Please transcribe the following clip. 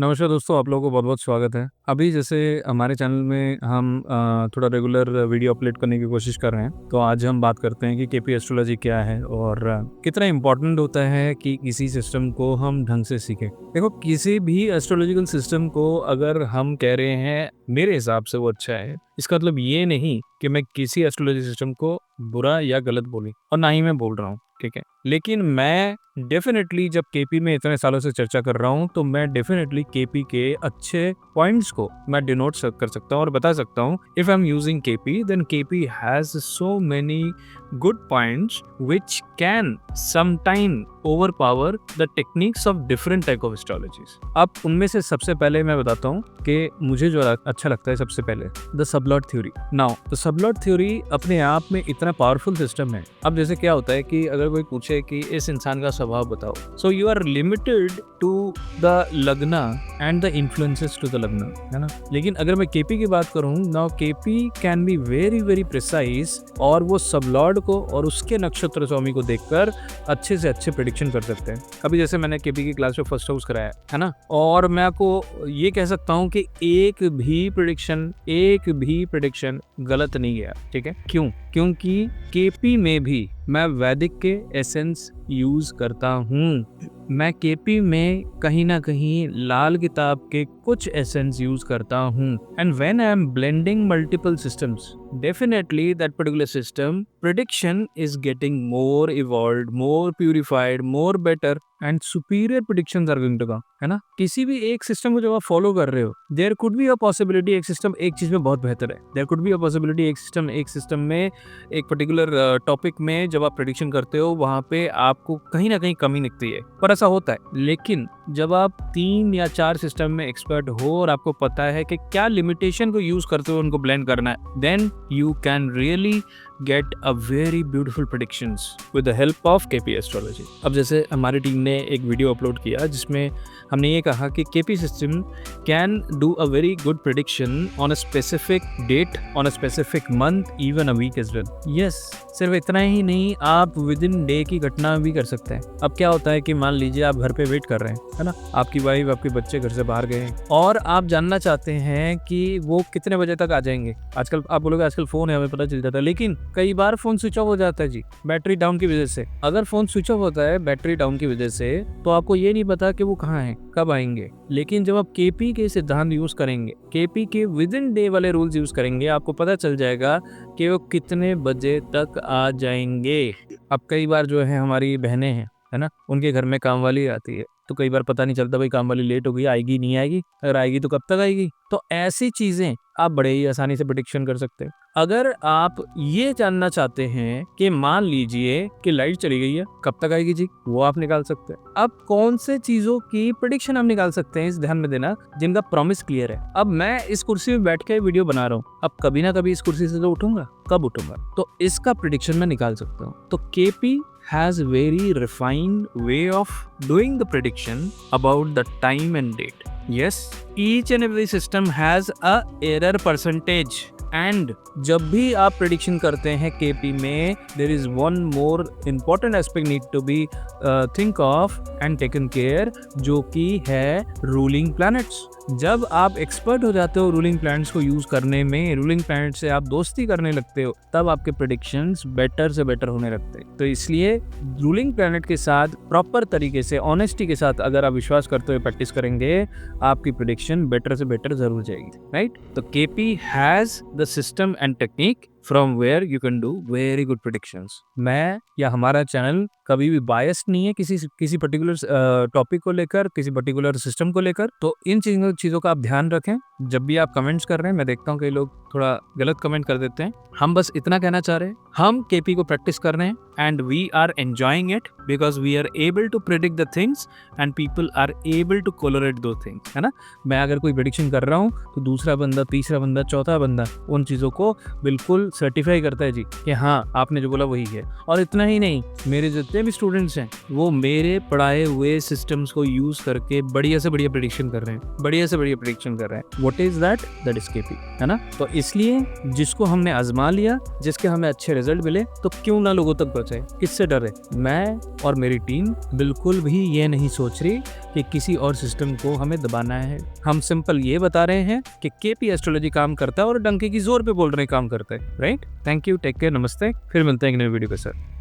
नमस्कार दोस्तों, आप लोगों को बहुत-बहुत स्वागत है। अभी जैसे हमारे चैनल में हम थोड़ा रेगुलर वीडियो अपलोड करने की कोशिश कर रहे हैं, तो आज हम बात करते हैं कि केपी एस्ट्रोलॉजी क्या है और कितना इम्पोर्टेंट होता है कि किसी सिस्टम को हम ढंग से सीखें। देखो, किसी भी एस्ट्रोलॉजिकल सिस्टम को अगर हम कह रहे हैं मेरे हिसाब से वो अच्छा है, इसका मतलब ये नहीं कि मैं किसी एस्ट्रोलॉजी सिस्टम को बुरा या गलत बोली और ना ही मैं बोल रहा हूँ, ठीक है। लेकिन मैं डेफिनेटली जब केपी में इतने सालों से चर्चा कर रहा हूँ तो मैं डेफिनेटली केपी के अच्छे पॉइंट्स को मैं डिनोट कर सकता हूँ और बता सकता हूँ। If I am using KP then KP has so many good points which can sometime overpower the techniques of different type of astrologies. अब उनमें से सबसे पहले मैं बताता हूँ कि मुझे जो अच्छा लगता है सबसे पहले the sub lord theory. Now the sub lord theory अपने आप में इतना पावरफुल सिस्टम है। अब जैसे क्या होता है कि अगर कोई पूछे कि इस इंसान का स्वभाव बताओ, so you are limited to the lagna and the influences to the lagna, है ना। लेकिन अगर मैं केपी की बात करूं, now KP can be very very precise और वो सबलॉर्ड को और उसके नक्षत्र स्वामी को देखकर अच्छे से अच्छे प्रेडिक्शन कर सकते हैं। अभी जैसे मैंने केपी की क्लास में फर्स्ट हाउस कराया है ना, और मैं आपको ये कह सकता हूँ कि एक भी प्रेडिक्शन गलत नहीं गया, ठीक है। क्योंकि केपी में भी मैं वैदिक के एसेंस यूज करता हूँ। मैं केपी में कहीं ना कहीं लाल किताब के कुछ एसेंस यूज करता हूँ। And when I am blending multiple systems, definitely that particular system prediction is getting more evolved, more purified, more better and superior predictions are going to come, है ना। किसी भी एक सिस्टम को जब आप फॉलो कर रहे हो, there could be a possibility एक सिस्टम एक चीज में बहुत बेहतर है, there could be a possibility एक सिस्टम में एक पर्टिकुलर टॉपिक में जब आप प्रेडिक्शन करते हो वहां पे आपको कहीं ना कहीं कमी दिखती है, पर ऐसा होता है। लेकिन जब आप 3 या 4 सिस्टम में एक्सपर्ट हो और आपको पता है कि क्या लिमिटेशन को यूज करते हुए उनको ब्लेंड करना है, then you can really get a very beautiful predictions with the help of KP astrology। अब जैसे हमारी टीम ने एक वीडियो अपलोड किया जिसमें हमने ये कहा कि KP system can do a very good prediction on a specific date, on a specific month, even a week as well। Yes, सिर्फ इतना ही नहीं, आप विद इन डे की घटना भी कर सकते हैं। अब क्या होता है कि मान लीजिए आप घर पे वेट कर रहे हैं, है ना, आपकी वाइफ आपके बच्चे घर से बाहर गए हैं और आप जानना चाहते हैं कि वो कितने बजे तक आ जाएंगे। आजकल आप बोलोगे आजकल फोन है, हमें पता चल जाता है, लेकिन कई बार फोन स्विच ऑफ हो जाता है जी, बैटरी डाउन की वजह से। अगर फोन स्विच ऑफ होता है बैटरी डाउन की वजह से तो आपको ये नहीं पता कि वो कहाँ है, कब आएंगे। लेकिन जब आप केपी के सिद्धांत यूज करेंगे, केपी के विद इन डे वाले रूल्स यूज करेंगे, आपको पता चल जाएगा कि वो कितने बजे तक आ जाएंगे। अब कई बार जो है हमारी बहनें हैं, है ना, उनके घर में काम वाली आती है तो कई बार पता नहीं चलता भाई काम वाली लेट हो गई, आएगी नहीं आएगी, अगर आएगी तो कब तक आएगी। तो ऐसी चीजें आप बड़े ही आसानी से प्रेडिक्शन कर सकते हैं। अगर आप ये जानना चाहते हैं कि मान लीजिए कि लाइट चली गई है, कब तक आएगी जी, वो आप निकाल सकते हैं। अब कौन से चीजों की प्रेडिक्शन हम निकाल सकते हैं, इस ध्यान में देना, जिनका प्रॉमिस क्लियर है। अब मैं इस कुर्सी में बैठ के वीडियो बना रहा हूँ, अब कभी ना कभी इस कुर्सी से तो उठूंगा, कब उठूंगा, तो इसका प्रेडिक्शन मैं निकाल सकता हूँ। तो KP has very refined way of doing the prediction about the time and date. Yes, each and every system has a error percentage. And जब भी आप प्रेडिक्शन करते हैं केपी में, there is one more important aspect need to be think of and taken care, जो कि है ruling planets. जब आप एक्सपर्ट हो जाते हो रूलिंग प्लैनेट्स को यूज करने में, रूलिंग प्लैनेट से आप दोस्ती करने लगते हो, तब आपके प्रेडिक्शंस बेटर से बेटर होने लगते हैं। तो इसलिए रूलिंग प्लैनेट के साथ प्रॉपर तरीके से ऑनेस्टी के साथ अगर आप विश्वास करते हुए प्रैक्टिस करेंगे, आपकी प्रेडिक्शन बेटर से बेटर जरूर जाएगी, राइट। तो KP has the system and technique from where you can do very good predictions। मैं या हमारा चैनल कभी भी बायस्ड नहीं है किसी पर्टिकुलर टॉपिक को लेकर, किसी पर्टिकुलर सिस्टम को लेकर। तो इन चीजों का आप ध्यान रखें जब भी आप कमेंट्स कर रहे हैं। मैं देखता हूँ कई लोग थोड़ा गलत कमेंट कर देते हैं। हम बस इतना कहना चाह रहे हैं, हम केपी को प्रैक्टिस कर रहे हैं and we are enjoying it because we are able to predict the things and people are able to correlate दो थिंग्स, है ना। मैं अगर कोई प्रेडिक्शन कर रहा हूँ तो दूसरा बंदा, तीसरा बंदा, चौथा बंदा उन चीजों को बिल्कुल सर्टिफाई करता है जी कि हाँ आपने जो बोला वही है। और इतना ही नहीं, मेरे जितने भी स्टूडेंट्स हैं वो मेरे पढ़ाए हुए सिस्टम्स को यूज करके बढ़िया से बढ़िया प्रेडिक्शन कर रहे हैं, बढ़िया से बढ़िया प्रेडिक्शन कर रहे हैं। What is that is KP, है ना। तो इसलिए जिसको हमने आजमा लिया, जिसके हमें अच्छे रिजल्ट मिले, तो क्यों ना लोगों तक पहुंचे, किससे डरे। मैं और मेरी टीम बिल्कुल भी ये नहीं सोच रही कि किसी और सिस्टम को हमें दबाना है। हम सिंपल ये बता रहे हैं कि केपी एस्ट्रोलॉजी काम करता है और डंके की जोर पे बोल रहे काम करता है, right. Thank you, take care, नमस्ते, फिर मिलते हैं एक नई वीडियो के साथ।